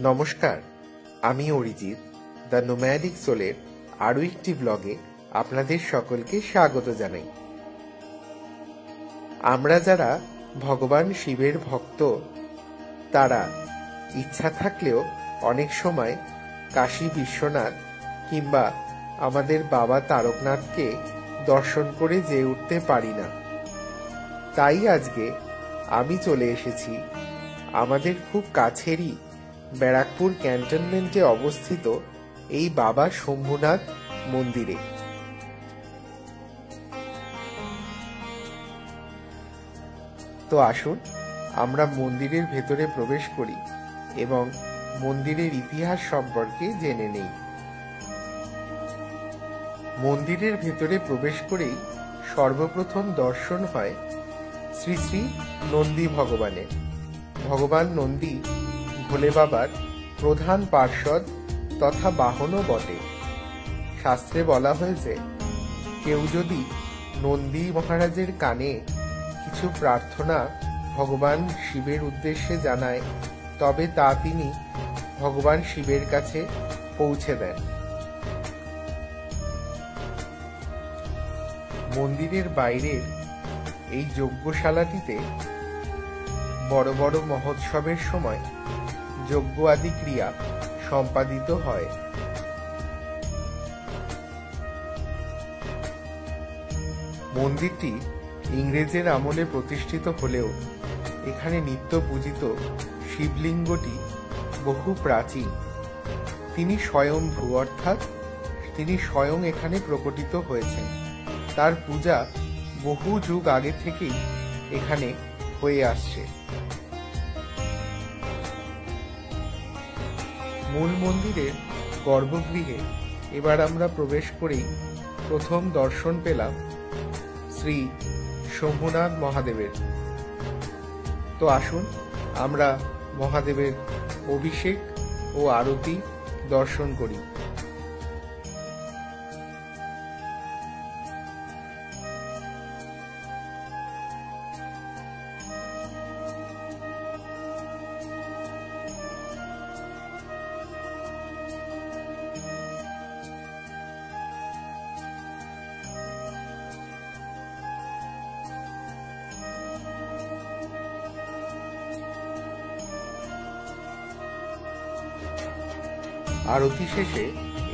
নমস্কার, আমি Arijit the nomadic সোলের আরও একটি ব্লগে আপনাদের সকলকে স্বাগত জানাই। আমরা যারা ভগবান শিবের ভক্ত তারা ইচ্ছা থাকলেও অনেক সময় কাশী বিশ্বনাথ কিংবা আমাদের বাবা তারকনাথকে দর্শন করে যেয়ে উঠতে পারি না। তাই আজকে আমি চলে এসেছি আমাদের খুব কাছেরই ব্যারাকপুর ক্যান্টনমেন্টে অবস্থিত এই বাবা শম্ভুনাথ মন্দিরে। তো আসুন আমরা মন্দিরের ভেতরে প্রবেশ করি এবং মন্দিরের ইতিহাস সম্পর্কে জেনে নেই। মন্দিরের ভেতরে প্রবেশ করেই সর্বপ্রথম দর্শন হয় শ্রী শ্রী নন্দী ভগবানের। ভগবান নন্দী ভোলে বাবার প্রধান পার্ষদ তথা বাহনও বটে। শাস্ত্রে বলা হয়েছে কেউ যদি নন্দী মহারাজের কানে কিছু প্রার্থনা ভগবান শিবের উদ্দেশ্যে জানায় তবে তা তিনি ভগবান শিবের কাছে পৌঁছে দেন। মন্দিরের বাইরের এই যজ্ঞশালাটিতে বড় বড় মহোৎসবের সময় যজ্ঞ আদি ক্রিয়া সম্পাদিত হয়। মন্দিরটি ইংরেজের আমলে প্রতিষ্ঠিত হলেও এখানে নিত্য পূজিত শিবলিঙ্গটি বহু প্রাচীন। তিনি স্বয়ংভূ অর্থাৎ তিনি স্বয়ং এখানে প্রকটিত হয়েছেন। তার পূজা বহু যুগ আগে থেকেই এখানে হয়ে আসছে। মূল মন্দিরের গর্ভগৃহে এবার আমরা প্রবেশ করেই প্রথম দর্শন পেলাম শ্রী শম্ভুনাথ মহাদেবের। তো আসুন আমরা মহাদেবের অভিষেক ও আরতি দর্শন করি। আরতি শেষে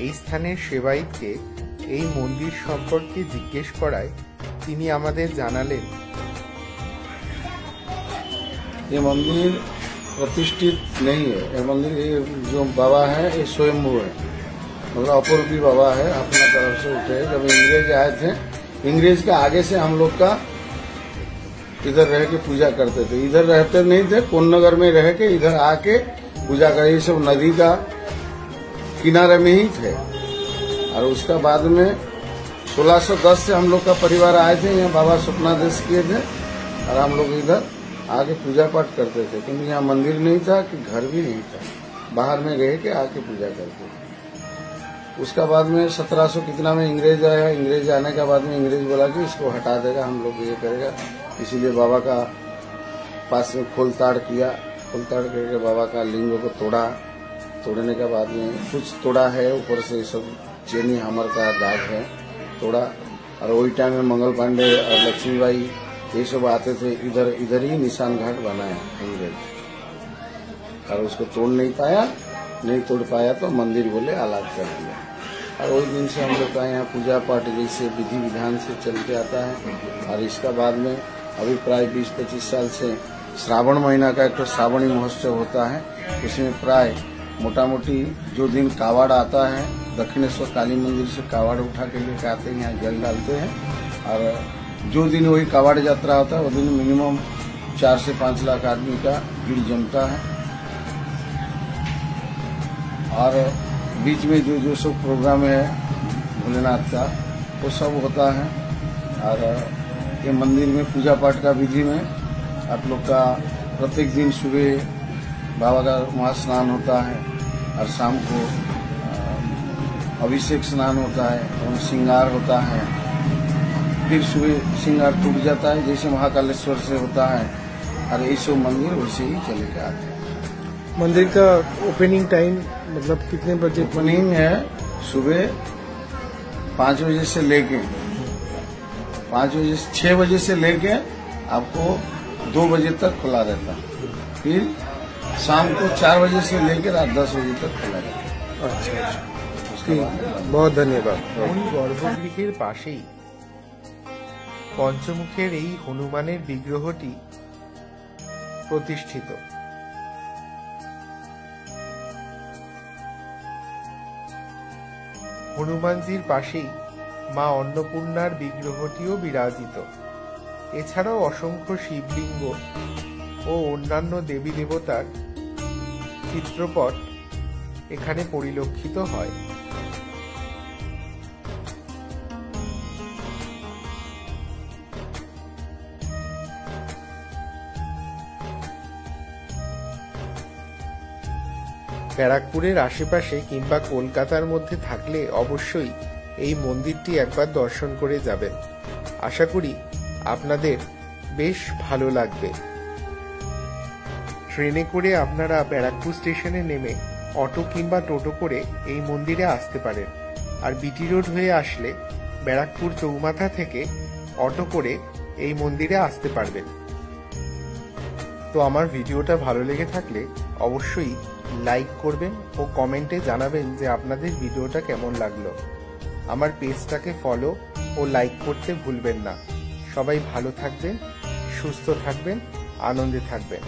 এই স্থানের সেবায়িতকে এই মন্দির সম্পর্কে জিজ্ঞেস করায় তিনি আমাদের জানালেন, ये मंदिर प्रतिष्ठित नहीं है। ये मंदिर जो बाबा है ये स्वयंभू है, मतलब अपूर्वी बाबा है, अपना तरफ से उठे। जब इंग्रेज आए थे, इंग्रेज के आगे से हम लोग का इधर रह के पूजा करते थे। इधर रहते नहीं थे, कोन्नगर में रह के इधर आके पूजा कर, ये सब नदी का किनारे में ही थे। और उसका बाद में 1610 से हम लोग का परिवार आए थे, यहाँ बाबा स्वप्नादेश किए थे और हम लोग इधर आके पूजा पाठ करते थे। क्योंकि यहाँ मंदिर नहीं था कि घर भी नहीं था, बाहर में रह के आके पूजा करते थे। उसका बाद में 1700 कितना में इंग्रेज आया। इंग्रेज आने के बाद में इंग्रेज बोला कि इसको हटा देगा, हम लोग ये करेगा। इसीलिए बाबा का पास में खोलताड़ किया। खोलताड़ करके बाबा का लिंग को तोड़ा। तोड़ने के बाद में कुछ तोड़ा है, ऊपर से सब चेनी हमर का दाग है, तोड़ा। और वही टाइम में मंगल पांडे और लक्ष्मीबाई ये सब आते थे, इधर ही निशान घाट बनाया इंग्रेज। और उसको तोड़ नहीं तोड़ पाया तो मंदिर बोले अलग कर दिया। और वही दिन से हम लोग का यहाँ पूजा पाठ जैसे विधि विधान से चलते आता है। और इसका बाद में अभी प्राय 20-25 साल से श्रावण महीना का एक श्रावणी महोत्सव होता है। उसमें प्राय मोटा मोटी जो दिन कावड़ आता है, दक्षिणेश्वर काली मंदिर से कावड़ उठा के लेकर आते हैं, यहाँ जल डालते हैं। और जो दिन वही कावड़ यात्रा होता है वो दिन मिनिमम 4 से 5 लाख आदमी का भीड़ जमता है। और बीच में जो सब प्रोग्राम है भोलेनाथ का वो सब होता है। और ये मंदिर में पूजा पाठ का विधि में आप लोग का प्रत्येक दिन सुबह बाबा का महास्नान होता है और शाम को अभिषेक स्नान होता है और श्रृंगार होता है। फिर सुबह श्रृंगार टूट जाता है जैसे महाकालेश्वर से होता है। और ये सब मंदिर वैसे ही चले जाते हैं। मंदिर का ओपनिंग टाइम मतलब कितने बजे? ओपनिंग है सुबह 5 बजे से लेके 6 बजे से लेके आपको 2 बजे तक खुला रहता है। फिर शाम को 4 बजे से लेकर रात 10 बजे तक खुला रहता है। अच्छा, बहुत धन्यवाद। ওই গর্ভগৃহের পাশেই পঞ্চমুখের এই হনুমানের বিগ্রহটি প্রতিষ্ঠিত। হনুমানজির পাশেই মা অন্নপূর্ণার বিগ্রহটিও বিরাজিত। এছাড়াও অসংখ্য শিবলিঙ্গ ও অন্যান্য দেবী দেবতার চিত্রপট এখানে পরিলক্ষিত হয়। ব্যারাকপুরের আশেপাশে কিংবা কলকাতার মধ্যে থাকলে অবশ্যই এই মন্দিরটি একবার দর্শন করে যাবেন। আশা করি আপনাদের বেশ ভালো লাগবে। ট্রেনে করে আপনারা ব্যারাকপুর স্টেশনে নেমে অটো কিংবা টোটো করে এই মন্দিরে আসতে পারেন। আর বিটি রোড হয়ে আসলে ব্যারাকপুর চৌমাথা থেকে অটো করে এই মন্দিরে আসতে পারবেন। তো আমার ভিডিওটা ভালো লেগে থাকলে অবশ্যই লাইক করবেন ও কমেন্টে জানাবেন যে আপনাদের ভিডিওটা কেমন লাগলো। আমার পেজটাকে ফলো ও লাইক করতে ভুলবেন না। সবাই ভালো থাকবেন, সুস্থ থাকবেন, আনন্দে থাকবেন।